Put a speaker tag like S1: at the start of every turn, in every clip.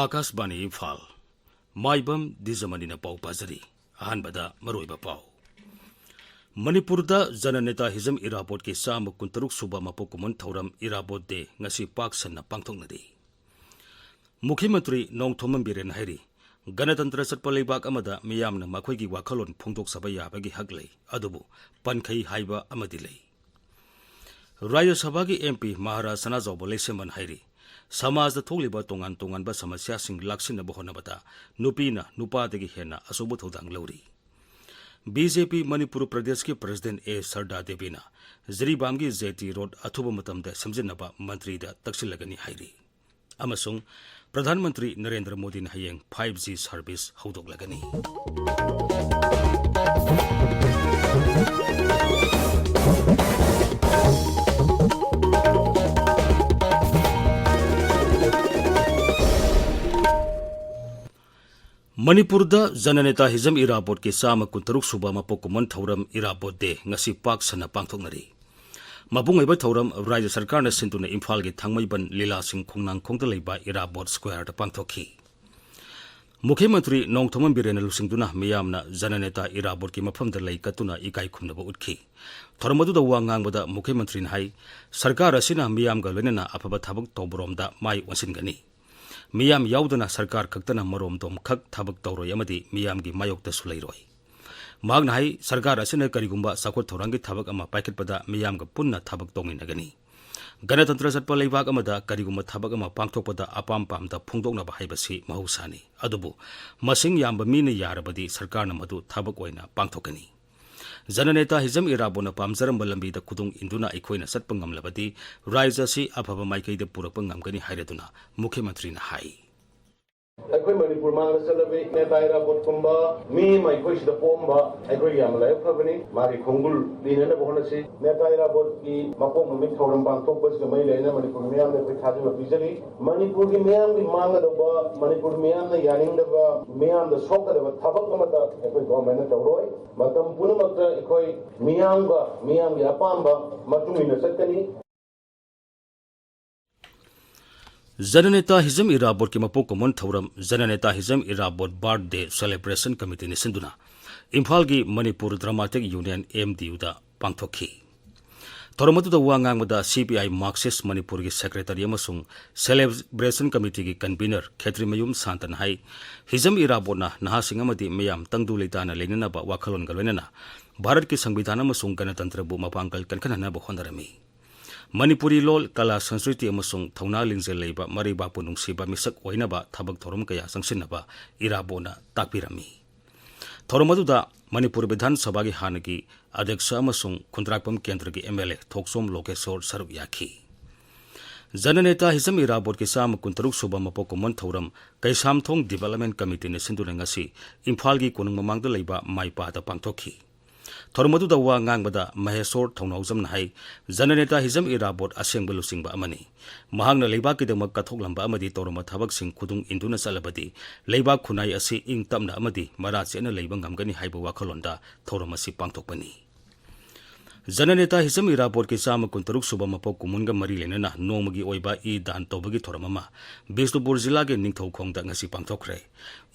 S1: आकाशवाणी इम्फाल माइबम दिजमनी पाउ पाजरी अहनबदा मरोइबा पाउ मणिपुरदा जननेता हिजम इराबोट के चाम कुंतरुक सुबा मपोकुमन थौरम इराबोट दे ngasi पाक सन्ना पांगथोंगनदी मुख्यमंत्री नोंथोमम बिरेन हाइरी गणतंत्र चटप लेबाक अमदा मियामना मखोइगी वाखलोन फोंदोक सबै याबगी हक लै अदुबु पनखै हाइबा अमदि लै राज्य सभा की एमपी महाराज सनाजौबो लेसेमन हाइरी समाज थोलिबा तोंगान तोंगानबा समस्या सिंग लाक्सिनबा होनबदा नुपीना नुपादगी हेना असुबु थौदांग लौरी बीजेपी मणिपुर प्रदेश के प्रेसिडेंट ए सरदा देवीना जिरीबाम की जेटी रोड अथुब मतमदा समजिनबा मंत्री दा तक्सिलगनी हाइरी अमसुंग प्रधानमंत्री नरेंद्र मोदी ने हयेंग 5G सर्विस हौदोगलगनी मणिपुरदा जननेता हिजम इराबोट के चाम कुंतरुक सुबा मपोकुमन थौरम इराबोट दे ngasi पाक सना पांगथोंगनरी मबुंगैबा थौरम राज्य सरकार ने सिंतुना इम्फाल के थांगमैबन लीला सिंह खोंगनांग खोंगदा लैबा इराबोट स्क्वायर पांगथोखी मुख्यमंत्री नोंथोमम बिरेन लुसिंगदुना मियामना जननेता इराबोट की मफमदा लै कतुना इकाई खुमनबा उठखी थौरमदुदा वा ngangbada मुख्यमंत्री ने हाई सरकार असिना मियामगा लोइनना अफबा थबक तौबरोमदा माई वसिनगनी मियाम याउदना सरकार खक्तना मरोम दोम खक थबक तौरोय अमदी मियामगी मायोक्ता सुलैरोय मागना हाई सरकार असिना करिगुंबा साखोट थौरांगी थबक अमा पाइखतपदा मियामगा पुन्ना थबक तोंगिनगनी गणतंत्र चटपा लेबाक अमदा करिगुंबा थबक अमा पांगथोकपदा अपाम पामदा फोंदोकनबा हाइबसी महौसानी अदुबु मसिंग यामबा मीना यारबदी सरकारना मदु थबक ओइना पांगथोकनी जननेता हिजम इराबोना पामजरंबा लंबीदा खुदुंग इंदुना अखोइना चटपा ngamlabadi राज्य से अफबा माइकैदा पुरकपा ngamgani हाइरदुना मुख्यमंत्री ना हाई
S2: अखोइ मणिपुर मांगना चलबे नेता इराबोट कुंबा मी माइखोइ सिदा पोमबा अखोइ याम लायक फबनी मारी खोंगुल दिनना बहनसी नेता इराबोट की मपोम मिक थौरम पांगथोकपस ग मै लेना मणिपुर मियाम ने कोइ थाजबा पिजरी मणिपुर की मियाम की मांगदबा मणिपुर मियाम ने यानिंगदबा मियाम द सोकदबा थबक अमता अखोइ गवर्नमेंट तौरोय मतम पुनमक्ता अखोइ मियाम की अपाम्बा मतुमिना चटकनी
S1: जननेता हिजम इराबोट के मपोकुमन थौरम जननेता हिजम इराबोट बर्थडे सेलिब्रेशन कमिटी ने सिंधुना इम्फाल की मणिपुर ड्रामाटिक यूनियन MDU दा पांगथोखी थौरमदुदा वा ngangbada CPI मार्क्सिस्ट मणिपुर की सेक्रेटरी अमसुंग सेलिब्रेशन कमिटी की कन्वीनर खेत्रीमयुम सांतन हाई हिजम इराबोटना नहासिंग अमदी मियाम तंगदु लेताना लेननबा वाखलोन गलोइनना भारत की संविधान अमसुंग गणतंत्रबु मपांगल कनखननबा होनरमी मणिपुरी लोल कला संस्कृति अमसुंग थौना लिंगजेल लेबा मरैबापु नुंसीबा मिसक ओइनबा थबक थौरम कया संगसिनबा इराबोना ताकपिरमी थौरमदुदा मणिपुर विधान सभा की हानगी अध्यक्ष अमसुंग खुंद्राकपम केंद्र की MLA थोकसोम लोकेश्वर सरुक याखी जननेता हिजम इराबोट के चाम कुंतरुक सुबा मपोकुमन थौरम कैसामथोंग डेवलपमेंट कमिटी ने सिंधुना ngasi इम्फाल की कोनुंग ममांगदा लेबा माइपादा पांगथोखी थौरमदुदा वा ngangbada महेश्वर थौनाउजमना हाई जननेता हिजम इराबोट असेंग लुसिंगबा अमनी महांगना लेबाकिदमक कथोकलंबा अमदी तौरम थबकसिंग खुदुंग इंदुना चलबदी लेबाक खुनाई असि इंग तमना अमदी मराचेना लेबा ngamgani हाइबा वाखलोंदा थौरम असि पांगथोकपनी जननेता हिजम इराबोट के चाम कुंतरुक सुबा मपोक कुमुनगा मरी लेनना नोमगी ओइबा ई दान तौबगी थौरम अमा बिष्णुपुर जिला के निंगथौखोंगदा ngasi पांगथोखरे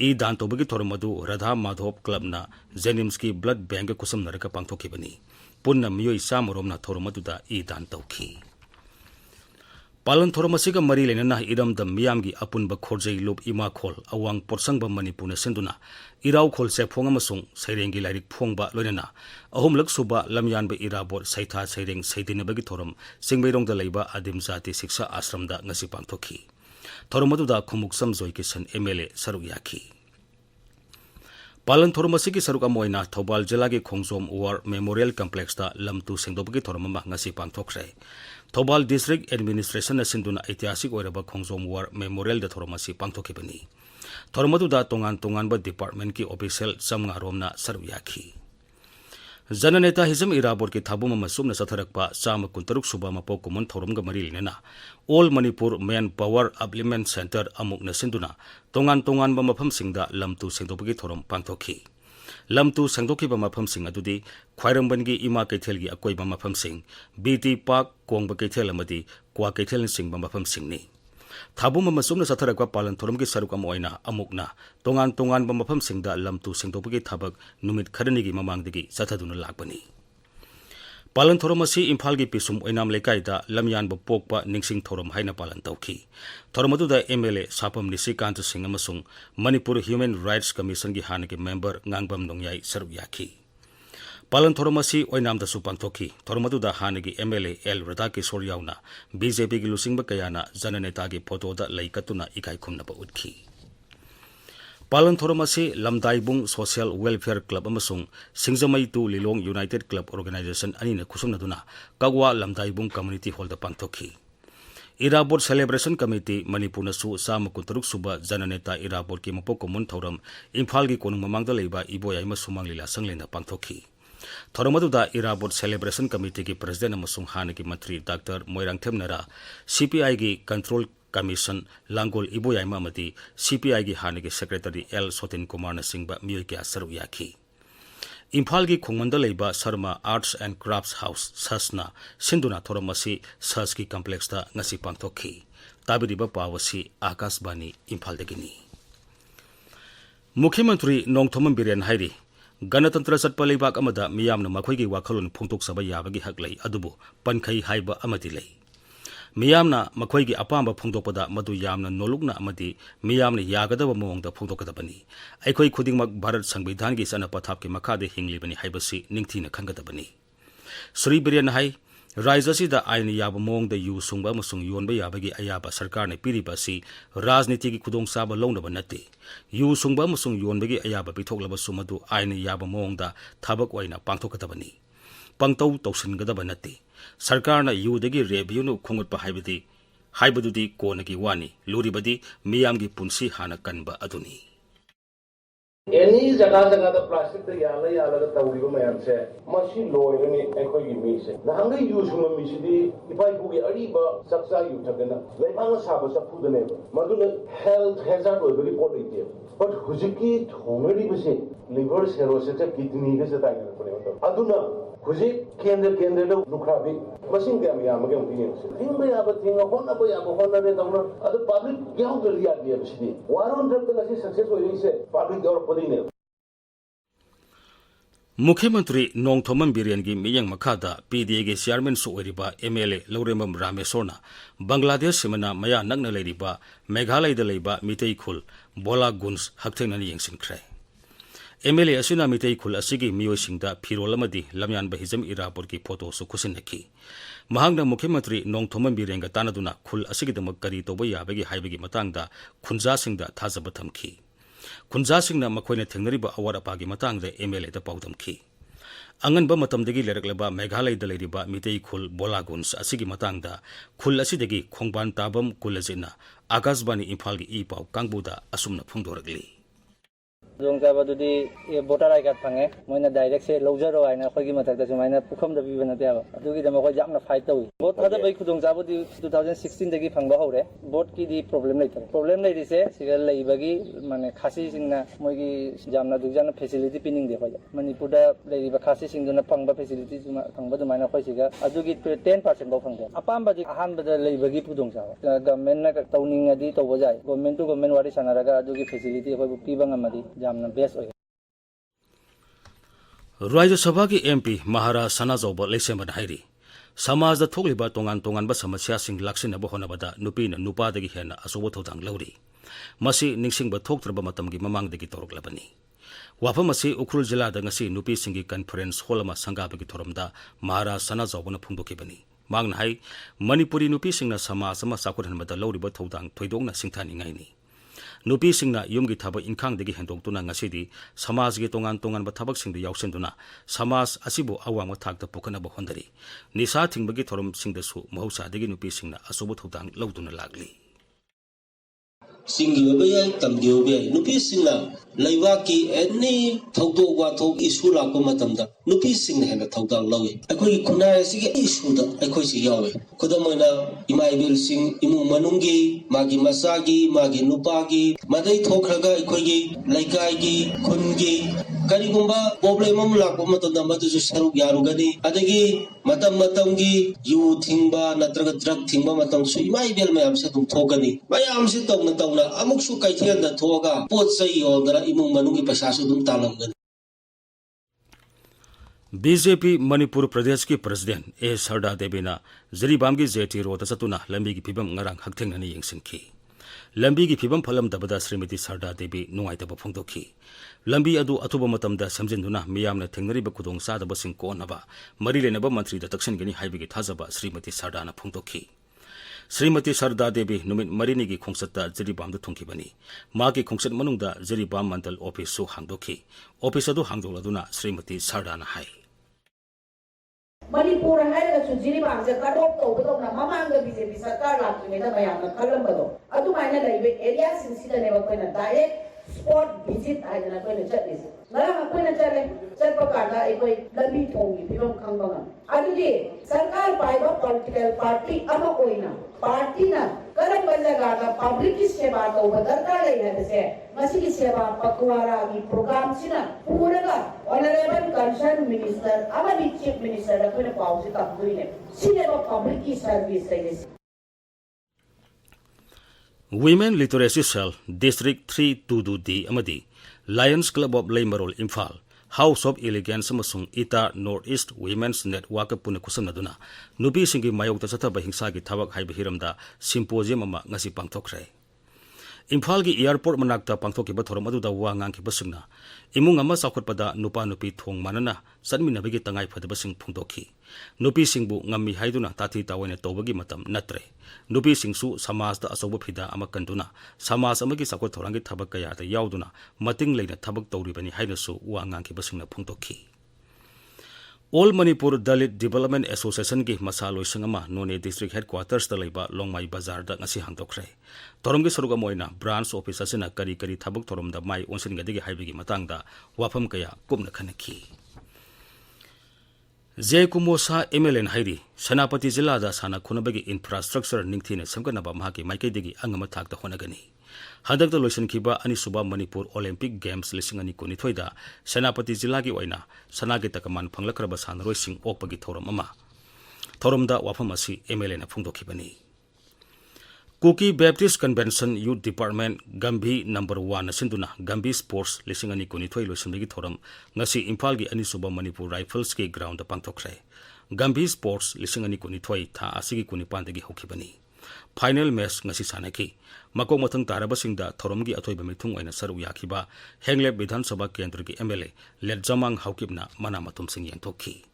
S1: ई दान तौबगी थौरम अदु राधा माधव क्लबना जेनिम्स की ब्लड बैंक कुसम नरका पांगथोखिबनी पुन्ना मियोई चामरोमना थौरम अदुदा ई दान तौखी पालन थौरम असिगा मरी लेनना इरमदा मियामगी अपुनबा खोरजै लुप इमाखोल अवांग पोरसंगबा मणिपुरने सिंधुना इराव खोल सेफोंग अमसुंग सैरेंगी लाइरिक फोंगबा लोइनना अहुमलक सुबा लमयानबा इराबोट सैथा सैरेंग सैदिनबगी थौरम सिंगबैरोंगदा लैबा आदिम जाति शिक्षा आश्रमदा ngasi पांगथोखी थौरम अदुदा खुमुक समजोय किसन MLA सरुक याखी पालन थौरम असिगी सरुक अमोइना थौबाल जिला के खोंगजोम वार मेमोरियल कम्प्लेक्स दा लमतु सेंगदोबगी थौरम अमा ngasi पांगथोखरे थौबाल डिस्ट्रिक्ट एडमिनिस्ट्रेशन सिंधुना ऐतिहासिक ओइरबा खोंगजोम वार मेमोरियल दा थौरम असि पांगथोखिबनी थौरम अदुदा तोंगान तोंगानबा डिपार्टमेंट की ऑफिशियल समगारोमना सरुक याखी जननेता हिजम इराबोट की थाबुम मसुमना सथरकपा चाम कुंतरुक सुबा मपोक कुमन थौरमगा मरी लेनना all Manipur man power upliftment centre अमुकना सिंधुना तोंगान तोंगानबा मफमसिंगदा लमतु सेंदोबगी थौरम पांगथोखी लमतु सेंदोखिबा मफमसिंग अदुदी ख्वाइरंबनगी इमा कैथेलगी अकोइबा मफमसिंग BT पार्क कोंगबा कैथेल अमदी क्वा कैथेल सिंगबा मफमसिंगनी Thabum amasum na satharakwa palan thorom ki saruk am oina amukna tongan mafam singda lamtu singdopagi thabak numit khadani gi mamangdagi sathaduna lakpani. Palan thorom asi Imphal gi pisum oinam lekaida lamyan bo pokpa ningsing thorom haina palan tawki. Thorom aduda MLA Sapam Nisikant Singh amasung Manipur Human Rights Commission gi hanagi member Ngangbam Nongyai saruk yaki. Palan thorom asi oinam da supang thoki. Thorom aduda hanagi MLA L Radaki Soryauna BJP gi lusingba kayana jananeta gi photo da laikatuna ikai khumna ba udki. Palan thorom asi Lamdaibung Social Welfare Club amasung Singzamai tu Lilong United Club Organization anina khusumna duna Kagwa Lamdaibung Community Hall da pangthoki. Irabot Celebration Committee Manipur na su sama kuntaruk suba jananeta Irabot ki mapokomun thoram Imphal gi konung mamangda leiba iboyai masumang lila sanglena pangthoki. Thorom aduda Irabot Celebration Committee ki President amasung hanagi Mantri Dr. Moirang Themnara CPI gi Control Commission Langol Iboyai Mamati CPI gi hanagi Secretary L Sotin Kumar na singba miyoi kya saruk yaki. Imphal gi khongmanda leiba Sharma Arts and Crafts House Sasna Sinduna thorom asi Sas ki complex ta ngasi pangthokhi. Tabiriba pawasi Akashbani Imphal dagini. Mukhyamantri Nongthomam Biren hairi Ganatantra Satpa Leibak amada miyamna makhoigi wakhalon phongtok saba yabagi hak lei adubu pankhai haiba amati lei. Miyamna makhoigi apamba phongtokpada madu yamna nolukna amadi miyamna yagadaba mawongda phongtokadabani. Aikhoi khudingmak Bharat Sanvidhan gi sana pathapki makhade hinglibani haibasi ningthina khangadabani. Sri Biren hai Raizasi da aini yaba mawongda yu sungba amasung yonba yabagi ayaba sarkarne piribasi rajniti gi khudong saba lownaba nate. Yu sungba amasung yonbagi ayaba pithoklaba sumadu aini yaba mawongda thabak oina pangthokadabani. Pangtau tawsingadaba nate. Sarkarna yu dagi review khongutpa haibadudi konagi wani luribadi miyamgi punsi hana kanba aduni.
S2: Any jaga the plastic the yala tawriba mayam se mashi loy ni ekoi gi mi se na hangai use ma mi sidi ipai bugi ariba saksa yu thagena leibang saba sa phudane maduna health hazard oi bari pot ite but hujiki thongri bise liver cirrhosis kidney ge sa tagena pone aduna huji kendra da lukhrabi machine ga mi amage umpi ne se thing ba ya ba thing hona re dawna adu public gyau de liya dia bisi waron drug na si success oi se public or podine.
S1: Mukhyamantri Nongthomam Biren gi miyang makhada PDA gi chairman su oiriba MLA Lauremam Ramesorna Bangladesh simana maya nakna leiriba Meghalaya da leiba mitei khul Bola Guns hakthengani yengsinkhre. MLA asuna mitei khul asigi miyoisingda phirol amadi lamyan bahijam Irabor gi photo su khusinaki. Mahangna Mukhyamantri Nongthomam Biren ga tanaduna khul asigi damak kari toba yabagi haibagi matangda khunja singda thajaba thamki. Khunja singna makhoina thengnariba awar apagi matangda MLA da paudamki. Anganba matamdagi leraklaba Meghalaya da leiriba mitei khul Bolaguns asigi matangda khul asidagi khongban tabam kulajina Akashbani Imphal gi I pau kangbuda asumna phungdoragli.
S3: Dong Sabadudi voter I got Pange, when the direct say Lozero and Hogimata, Mine, Pukum the Vivan at Yava. Do it the Mohajam fight away. Both other way Kudong Sabudi 2016 the Gipang Bahore, both key the problem later. Problem later say, Sigal Laibagi, Manakasi in Mogi Jamna Dujana facility pinning the Hoya. Manipuda Lady Bakasi in the Panga facilities, Panga the Mana Hosiga, I do get 10% of Panga. Upon but a hand by the Laibagi Pudong Sava. The men like a towning a dito was I. Government to government what is another do facility of Pibangamadi.
S1: Rajya Sabha ki MP Mahara Sana Zoba Lesemban Hairi Samaj da Thokliba tongan ba samasya sing laksinaba honabada nupi na nupa dagi hena asobo thodang lauri masi ningsingba thoktraba matamgi mamangdagi toroklabani wafam asi Ukhrul jila da ngasi nupi singi conference holama sangabagi thoramda Mahara Sana Zoba na phungdokibani mangna hai Manipuri nupi singna samaj ama sakurhanbada lauriba thodang thoidongna singthani ngaini Nupi singna yumgi thaba inkhang degi hendokduna ngasidi samaj gi tongan ba thabak singda yausenduna samaj asibu awang thakta pukana ba hondari nisa thingbagi thorom singda su mahausa degi nupi singna asobo thodang lauduna lagli
S4: Singi Bayai, Tamdio, Nupi Singla, Laivaki, any Toto Watok issue like Matamda, Nupi Sing and a Totang Lowy. I could Kuna issue that I could see Yawe. Kodamana, Imai Sing, Imu Manungi, Magi Masagi, Magi Nupagi, Madai Tokaga, Kogi, Laikagi, Kungi, ꯀꯔꯤꯒꯨꯝꯕ problem ꯑꯃ ꯂꯥꯛꯄ ꯃꯇꯝꯗ ꯃꯗꯨꯁꯨ ꯁꯔꯨꯛ ꯌꯥꯔꯨꯒꯅꯤ ꯑꯗꯒꯤ ꯃꯇꯝꯒꯤ ꯌꯨ ꯊꯤꯡꯕ ꯅꯠꯇ꯭ꯔꯒ ꯗ꯭ꯔꯒ ꯊꯤꯡꯕ ꯃꯇꯝꯁꯨ ꯏꯃꯥ ꯏꯕꯦꯜ ꯃꯌꯥꯝꯁꯦ ꯑꯗꯨꯝ ꯊꯣꯛꯀꯅꯤ ꯃꯌꯥꯝꯁꯤ ꯇꯧꯅ ꯑꯃꯨꯛꯁꯨ ꯀꯩꯊꯦꯜꯗ ꯊꯣꯛꯑꯒ ꯄꯣꯠ ꯆꯩ ꯌꯣꯟꯗꯅ ꯏꯃꯨꯡ ꯃꯅꯨꯡꯒꯤ ꯄꯩꯁꯥꯁꯨ ꯑꯗꯨꯝ ꯇꯥꯜꯂꯝꯒꯅꯤ
S1: बीजेपी मणिपुर प्रदेश की प्रेसिडेंट ए सरदा देवीना जरीबाम की जेटी रोड चतुना लंबी की फिबम ngarang hakthengani yengsinki lambi की फिबम फलमदबदा श्रीमती सरदा देवी नुंगाइतब फोंदोखी lambi adu atuba matamda samjinduna miyamna thengnariba khudong sadaba sing konaba mari lenaba मंत्री दा तक्सनगनी हाइबगी थाजबा श्रीमती सरदाना फोंदोखी श्रीमती सरदा देवी नुमित मरीनी की खोंसत्ता जरीबाम दा थुंखिबनी मागी खोंसत मनुंगदा जरीबाम मंडल ऑफिस सु हांगदोखी ऑफिस अदु हांगदोलदुना श्रीमती सरदाना हाई
S5: Manipur hai ga sujiri bang ja ka dok to to na mamang ga BJP sarkar lakri me da mayam na khalam bado adu maina laibe area sin sida ne ba koina direct spot visit ai na koina chat is ngara ma koina chale chat pa ka da ai koi lambi thong gi bibam khang ba adu di sarkar pai ba political party ama koina party na karam banja ga da public ki seva to ba darkar lai na se masi ki seva pakwara gi program sina pura ga honorable concerned minister ama di chief minister da koina pause ta duine sine ba public ki service sai
S1: Women Literacy Cell District 322D amadi Lions Club of Laimarol Imphal House of Elegance amasung Ita Northeast Women's Network puna kusamnaduna nubi singi mayokta sataba hingsa gi thabak haiba hiramda symposium ama ngasi pangthokre Imphal gi airport manakta pangthokiba thoram aduda wa ngangkiba singna imung ama sakhotpada nupa nupi thong manana sanminabagi tangai phadaba sing phungdokhi nupi singbu ngammi haiduna tathi tawene tobagi matam natre nupi singsu samaj da asoba phida ama kanduna samaj amagi sakhot thorangi thabak kaya da yauduna mating leina thabak tawribani hainasu wa ngangkiba singna phungdokhi All Manipur Dalit Development Association ki masaloi sangama None District Headquarters da laiba Longmai Bazar da ngasi hangdokre Toromgi saruga moina branch office asina kari thabuk torom da mai onsin gadigi haibigi matangda wafam kaya kumna khanaki Jay Kumosa MLN Hairi Sanapati Jilla da sana khunabagi infrastructure ningthine samganaba mahaki maike digi angama thakta honagani Hadak da loisan kiba ani suba Manipur Olympic Games lisingani kunithoi da Sanapati Jilla gi oina sanagi takaman phanglakraba sanroi sing okpagi thoram ama thoram da wafam asi MLN na phungdokhibani Cookie Baptist Convention Youth Department Gambi number 1 asinduna Gambi Sports lisingani kunithoi loisanbagi thoram ngasi Imphal gi ani suba Manipur Rifles ke ground da pangthokre Gambi Sports lisingani kunithoi tha asigi kunipandagi hokhibani Final match ngasi sanaki makok mathang tarabasingda thoromgi athoiba mithung oina saru yakhiba Henglep Vidhan Sabha Kendra ki MLA Ledjamang Haukibna mana matum sing yengthokhi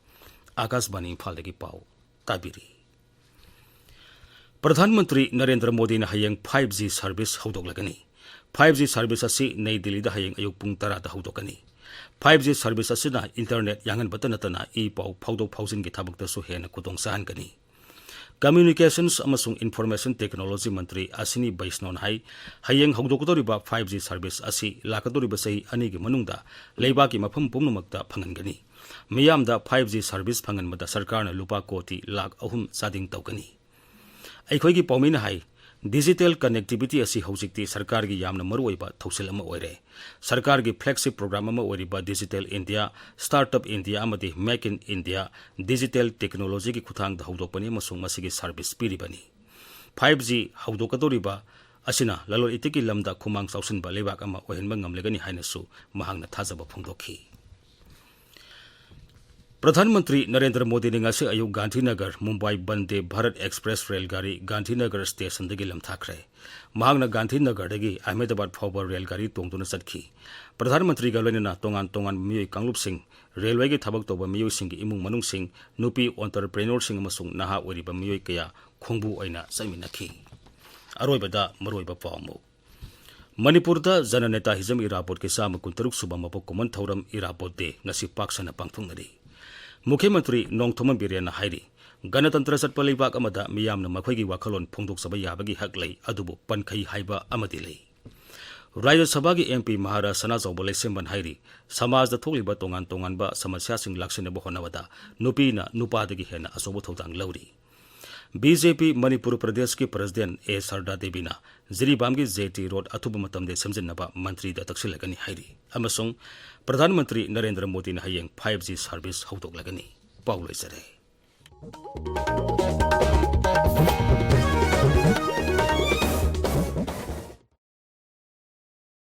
S1: Akashbani Imphal dagi pau tabiri Pradhanmantri Narendra Modi na hayang 5G service haudoklagani 5G service asi Nai Delhi da hayang ayuk pung 10 da haudokani 5G service asina internet yangan batanatana I pau phawdok phawjin gi thabakta su hena kudong sahan kani Communications amasung Information Technology Mantri Asini Baisnon hai hayeng haudokodoriba 5G service asi lakadoriba sei ani gi manungda leiba ki mafam pumnumakta phangangani miyamda 5G service phanganmada sarkarna lupa koti lakh ahum sading tawkani aikhoigi paumina hai digital connectivity asi hojikti sarkar gi yamna maruoiba thausil ama oire sarkar gi flagship program ama oiriba digital india startup india amadi make in india digital technology gi khuthang da hawdokpani amasung masigi service piribani 5G hawdokadoriba asina lalol itiki lamda khumang chausinba lebak ama ohenba ngamlegani hainasu mahangna thajaba phungdokhi Pradhanmantri Narendra Modi ne ngasi ayuk Gandhinagar Mumbai Bande Bharat Express Railgari Gandhinagar station dagi lamthakre mahangna Gandhinagar dagi Ahmedabad phawba railgari tongduna chatkhi Pradhanmantri ga loinana tongan miyoi kanglub sing railway gi thabak toba miyoi sing gi imung manung sing nupi entrepreneur sing amasung naha oriba miyoi kaya khongbu oina saiminakhi aroibada maroiba pawmu Manipur da Jananeta Hizam Iraport ke sama kuntaruk suba mapok common thauram Iraport de ngasi paksana pangthungnari Mukhyamantri Nongthoman Birena Hairi Ganatantra Satpa Leibak amada miyamna makhoi wakhalon phongdok saba yabagi hak lei adubu pankhai haiba amadi lei Rajya Sabha gi MP Mahara Sana Jawbole Semban Hairi samaj da tholiba tongan ba samasya sing laksine bo honawada nupina nupadagi hena asobo thodang lauri BJP Manipur Pradesh ki President A Sarda Devina Jiribam gi JT Road athuba matam de samjinaba mantri da taksilagani hairi अमसुंग प्रधानमंत्री नरेंद्र मोदी ने हयेंग 5G service हौदोक्लगनी पाउ लोइजरे।